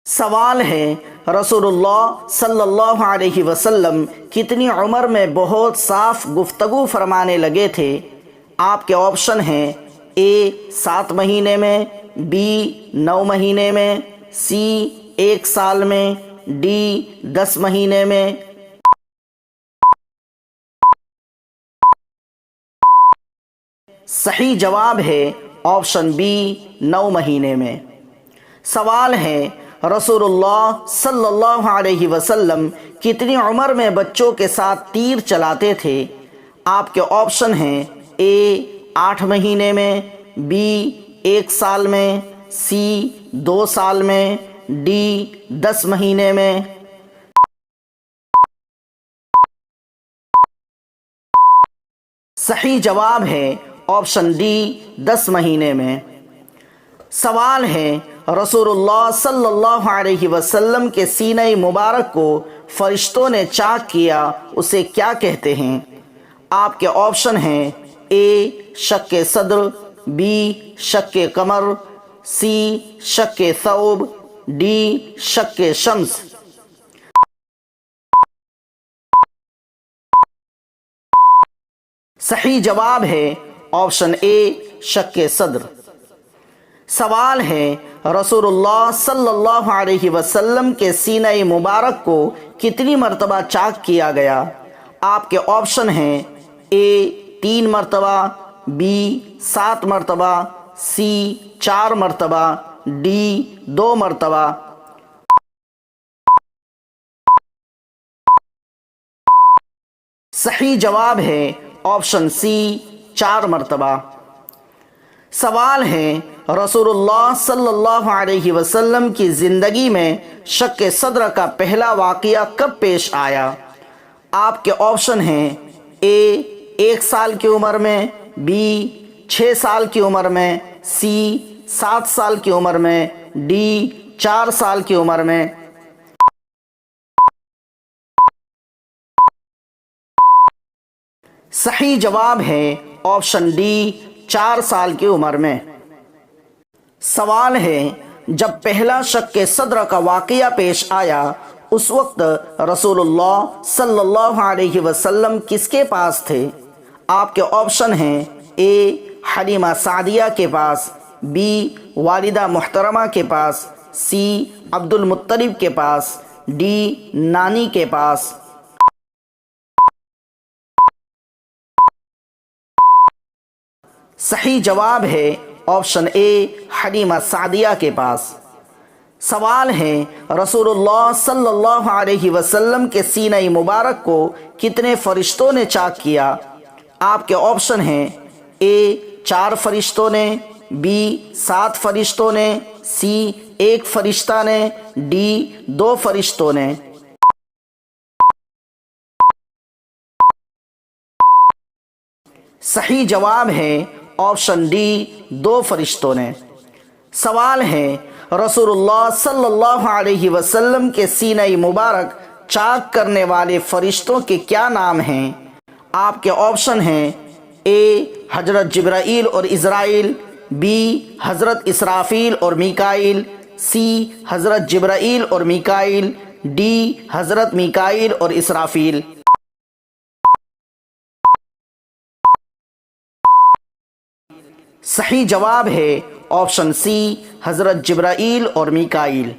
سوال ہے، رسول اللہ صلی اللہ علیہ وسلم کتنی عمر میں بہت صاف گفتگو فرمانے لگے تھے؟ آپ کے آپشن ہیں: اے 7 مہینے میں، بی 9 مہینے میں، سی 1 سال میں، ڈی 10 مہینے میں۔ صحیح جواب ہے آپشن بی 9 مہینے میں۔ سوال ہے، رسول اللہ صلی اللہ علیہ وسلم کتنی عمر میں بچوں کے ساتھ تیر چلاتے تھے؟ آپ کے آپشن ہیں: اے 8 مہینے میں، بی 1 سال میں، سی 2 سال میں، ڈی 10 مہینے میں۔ صحیح جواب ہے آپشن ڈی 10 مہینے میں۔ سوال ہے، رسول اللہ صلی اللہ علیہ وسلم کے سینہ مبارک کو فرشتوں نے چاک کیا، اسے کیا کہتے ہیں؟ آپ کے آپشن ہیں: اے شق صدر، بی شق قمر، سی شق ثوب، ڈی شق شمس۔ صحیح جواب ہے آپشن اے شق صدر۔ سوال ہے، رسول اللہ صلی اللہ علیہ وسلم کے سینہ مبارک کو کتنی مرتبہ چاک کیا گیا؟ آپ کے آپشن ہیں: اے 3 مرتبہ، بی 7 مرتبہ، سی 4 مرتبہ، ڈی 2 مرتبہ۔ صحیح جواب ہے آپشن سی 4 مرتبہ۔ سوال ہے، رسول اللہ صلی اللہ علیہ وسلم کی زندگی میں شق صدر کا پہلا واقعہ کب پیش آیا؟ آپ کے آپشن ہیں: اے 1 سال کی عمر میں، بی 6 سال کی عمر میں، سی 7 سال کی عمر میں، ڈی 4 سال کی عمر میں۔ صحیح جواب ہے آپشن ڈی 4 سال کی عمر میں۔ سوال ہے، جب پہلا شق صدر کا واقعہ پیش آیا اس وقت رسول اللہ صلی اللہ علیہ وسلم کس کے پاس تھے؟ آپ کے آپشن ہیں: اے حلیمہ سعدیہ کے پاس، بی والدہ محترمہ کے پاس، سی عبد المطلب کے پاس، ڈی نانی کے پاس۔ صحیح جواب ہے آپشن اے حلیمہ سعدیہ کے پاس۔ سوال ہے، رسول اللہ صلی اللہ علیہ وسلم کے سینہ مبارک کو کتنے فرشتوں نے چاک کیا؟ آپ کے آپشن ہیں: اے 4 فرشتوں نے، بی 7 فرشتوں نے، سی 1 فرشتہ نے، ڈی 2 فرشتوں نے۔ صحیح جواب ہے آپشن ڈی 2 فرشتوں نے۔ سوال ہے، رسول اللہ صلی اللہ علیہ وسلم کے سینہ مبارک چاک کرنے والے فرشتوں کے کیا نام ہیں؟ آپ کے آپشن ہیں: اے حضرت جبرائیل اور اسرافیل، بی حضرت اسرافیل اور میکائیل، سی حضرت جبرائیل اور میکائیل، ڈی حضرت میکائیل اور اسرافیل۔ صحیح جواب ہے آپشن سی حضرت جبرائیل اور میکائیل۔